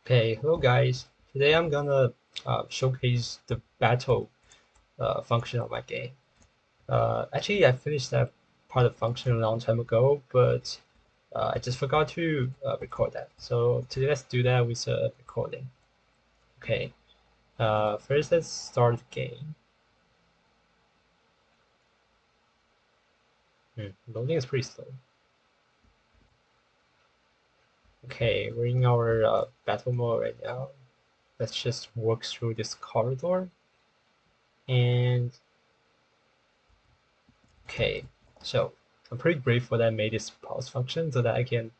Okay, hello guys. Today I'm gonna showcase the battle function of my game. Actually, I finished that part of the function a long time ago, but I just forgot to record that. So today let's do that with a recording. Okay, first let's start the game. Loading is pretty slow. Okay, we're in our battle mode right now. Let's just walk through this corridor and okay, so I'm pretty grateful that I made this pause function so that I can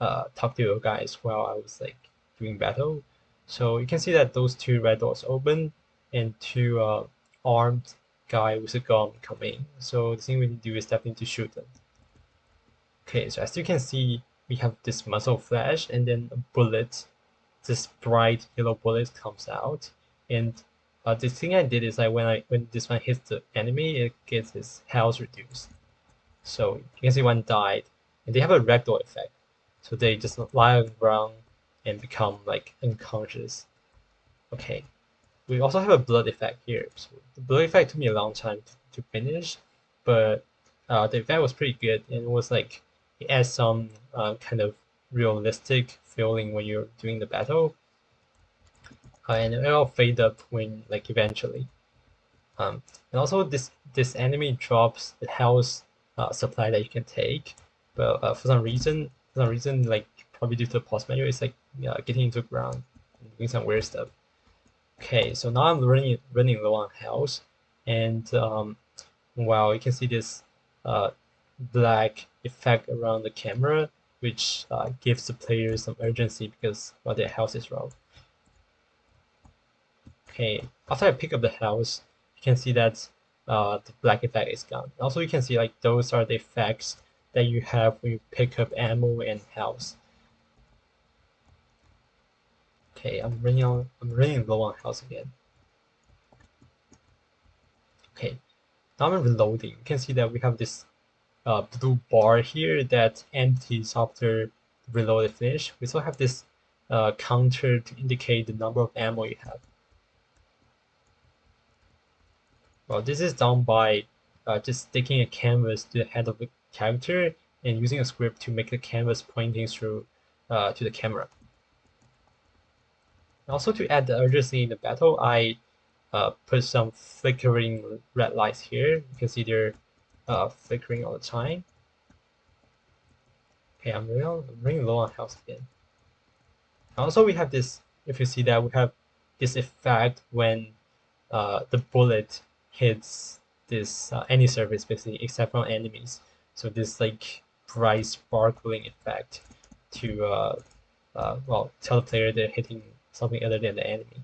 talk to you guys while I was like doing battle. So you can see that those two red doors open and two armed guy with a gun coming. So the thing we need to do is definitely to shoot them. Okay, so as you can see, we have this muzzle flash and then a bullet, this bright yellow bullet comes out. And the thing I did is when this one hits the enemy, it gets his health reduced. So you can see one died, and they have a ragdoll effect. So they just lie around and become like unconscious. Okay. We also have a blood effect here. So the blood effect took me a long time to finish, but the effect was pretty good, and it was like it adds some kind of realistic feeling when you're doing the battle, and it'll fade up when like eventually. And also this enemy drops the health supply that you can take, but for some reason, like probably due to the pause menu, it's like getting into the ground and doing some weird stuff. Okay, so now I'm running low on health, and well, you can see this uh, black effect around the camera, which gives the player some urgency because well, their health is low. Okay, after I pick up the health, you can see that the black effect is gone. Also, you can see like those are the effects that you have when you pick up ammo and health. Okay, I'm running low on health again. Okay, now I'm reloading. You can see that we have this blue bar here that empties after the reload is finished. We also have this counter to indicate the number of ammo you have. Well, this is done by just sticking a canvas to the head of the character and using a script to make the canvas pointing through to the camera. Also, to add the urgency in the battle, I put some flickering red lights here. You can see they're flickering all the time. Okay, I'm running low on health again. Also, we have this, if you see that, we have this effect when the bullet hits this any surface basically except from enemies. So this like bright sparkling effect to well tell the player they're hitting something other than the enemy.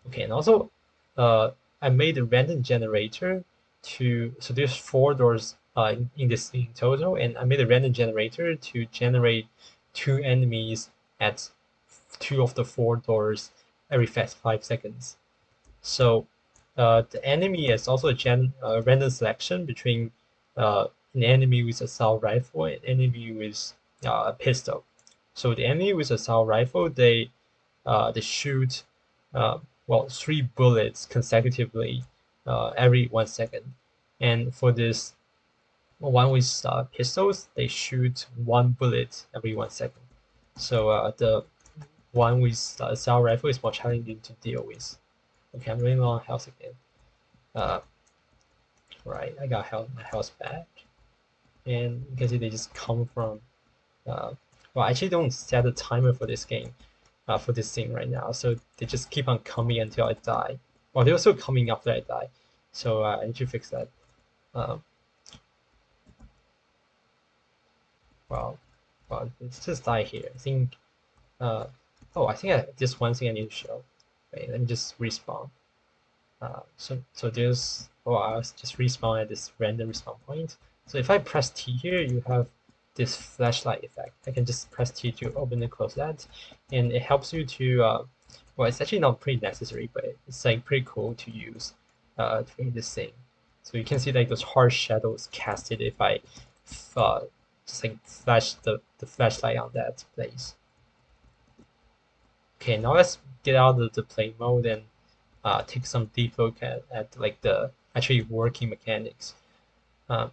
Okay, and also I made a random generator to so there's four doors in this in total, and I made a random generator to generate two enemies at two of the four doors every 5 seconds. So the enemy is also a random selection between an enemy with assault rifle and enemy with a pistol. So the enemy with assault rifle, they shoot uh, well 3 bullets consecutively every 1 second, and for this one with pistols, they shoot 1 bullet every 1 second. So the one with assault rifle is more challenging to deal with. Okay, I'm running low on health again. Uh, right, I got my health back, and you can see they just come from. Uh, well, I actually don't set a timer for this game, for this thing right now, so they just keep on coming until I die. Well, they're also coming after I die, so I need to fix that. Um, well, well, let's just die here. I think. Uh, oh, I think just one thing I need to show. Wait, let me just respawn. So there's, oh, I was just respawn at this random respawn point. So if I press T here, you have this flashlight effect. I can just press T to open and close that, and it helps you to, well, it's actually not pretty necessary, but it's like pretty cool to use during this thing. So you can see like those harsh shadows casted if I just like flash the flashlight on that place. Okay, now let's get out of the play mode and take some deep look at like the actually working mechanics. Um,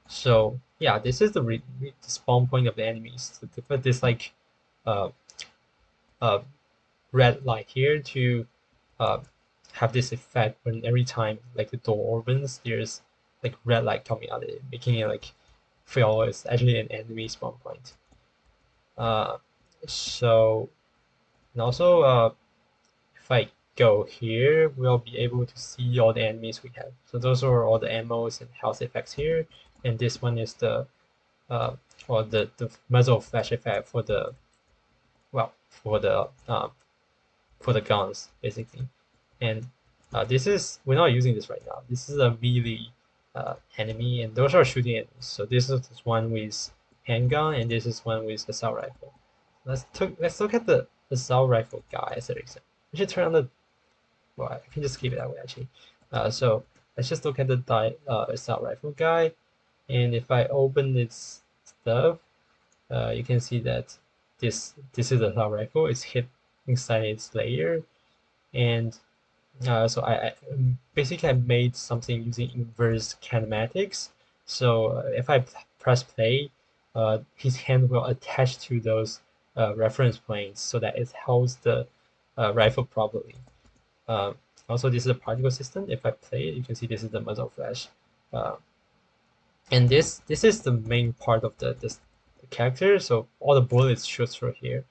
so yeah, this is the spawn point of the enemies. So to put this like uh, uh, red light here to uh, have this effect when every time like the door opens, there's like red light coming out of it, making it like feel it's actually an enemy spawn point. Uh, so and also if I go here, we'll be able to see all the enemies we have. So those are all the ammos and health effects here, and this one is the uh, or the muzzle flash effect for the well for the guns basically. And this is we're not using this right now. This is a melee enemy, and those are shooting enemies. So this is one with handgun, and this is one with assault rifle. Let's look at the assault rifle guy as an example. We should turn on the well, I can just keep it that way actually. So let's just look at the assault rifle guy, and if I open its stuff, you can see that this is the assault rifle. It's hit inside its layer, and so I basically I made something using inverse kinematics. So if I press play, his hand will attach to those reference planes so that it holds the rifle properly. Um, Also, this is a particle system. If I play it, you can see this is the muzzle flash. Uh, and this is the main part of the character. So all the bullets shoot through here.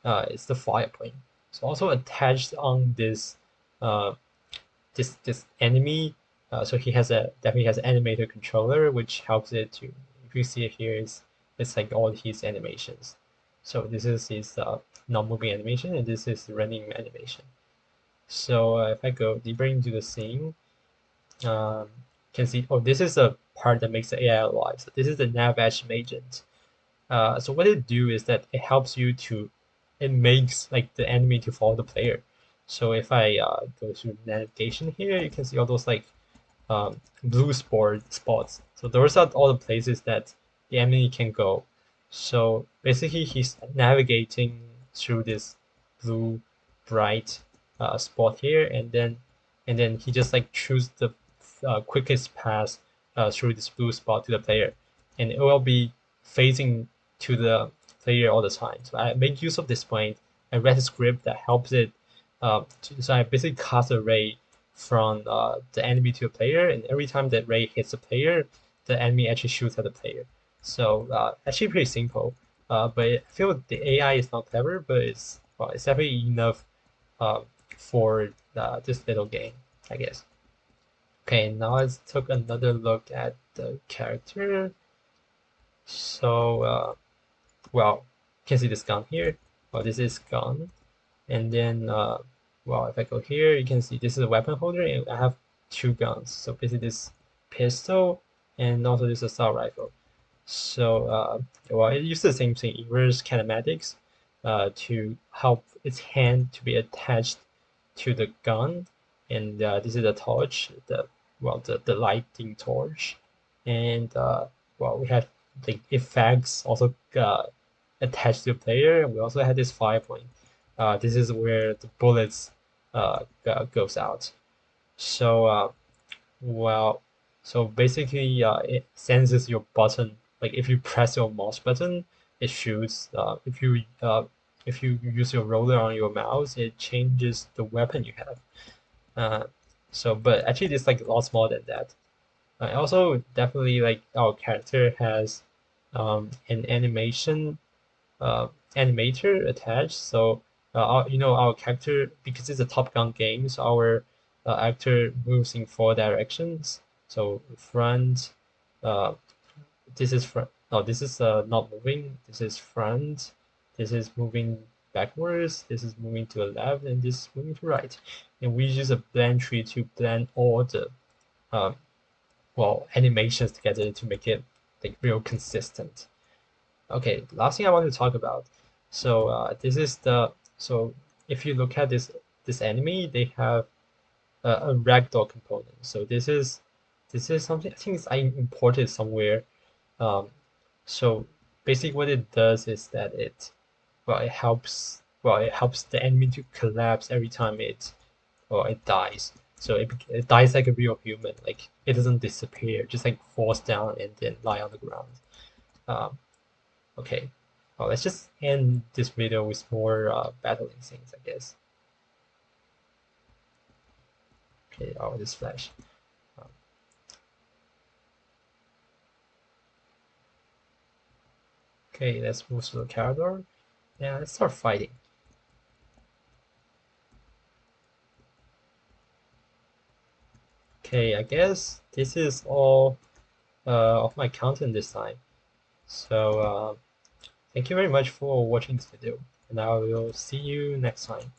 It's the fire point. So also attached on this uh, this enemy. So he has a definitely has an animator controller, which helps it to. If you see it here, it's like all his animations. So this is his non-moving animation, and this is running animation. So if I go deeper into the scene, um, can see, oh, this is the part that makes the AI alive. So this is the nav action agent. So what it do is that it helps you to, it makes like the enemy to follow the player. So if I go to navigation here, you can see all those like blue spots. So those are all the places that the enemy can go. So basically, he's navigating through this blue bright spot here, and then he just like choose the quickest path through this blue spot to the player, and it will be facing to the player all the time. So I make use of this point. I read a script that helps it. So I basically cast a ray from the enemy to a player, and every time that ray hits a player, the enemy actually shoots at the player. So actually pretty simple, but I feel the AI is not clever, but it's definitely enough uh, for this little game, I guess. Okay, now let's take another look at the character. So well, you can see this gun here. Well, this is gun, and then well, if I go here, you can see this is a weapon holder, and I have two guns. So basically this pistol and also this assault rifle. So well, it uses the same thing, inverse kinematics, to help its hand to be attached to the gun, and this is a torch, the lighting torch, and well, we have the effects also attached to the player, and we also have this fire point. This is where the bullets goes out. So well, so basically, it senses your button. Like if you press your mouse button, it shoots. If you use your roller on your mouse, it changes the weapon you have. Uh, so, but actually, it's like lots more than that. Also, definitely, like our character has an uh, animator attached. So our character, because it's a Top Gun game, so our actor moves in four directions. So front, uh, this is front. No, this is not moving. This is front. This is moving backwards. This is moving to the left, and this is moving to right. And we use a blend tree to blend all the um, animations together to make it like real consistent. Okay, last thing I want to talk about. So this is the so if you look at this enemy, they have a ragdoll component. So this is something I think I imported somewhere. Um, so basically, what it does is that it helps well, it helps the enemy to collapse every time it dies. So it dies like a real human. Like it doesn't disappear, just like falls down and then lie on the ground. Um, okay, well, let's just end this video with more battling scenes, I guess. Okay, oh, this flash. Um, okay, let's move to the corridor. Yeah, let's start fighting. Okay, I guess this is all of my content this time. So thank you very much for watching this video, and I will see you next time.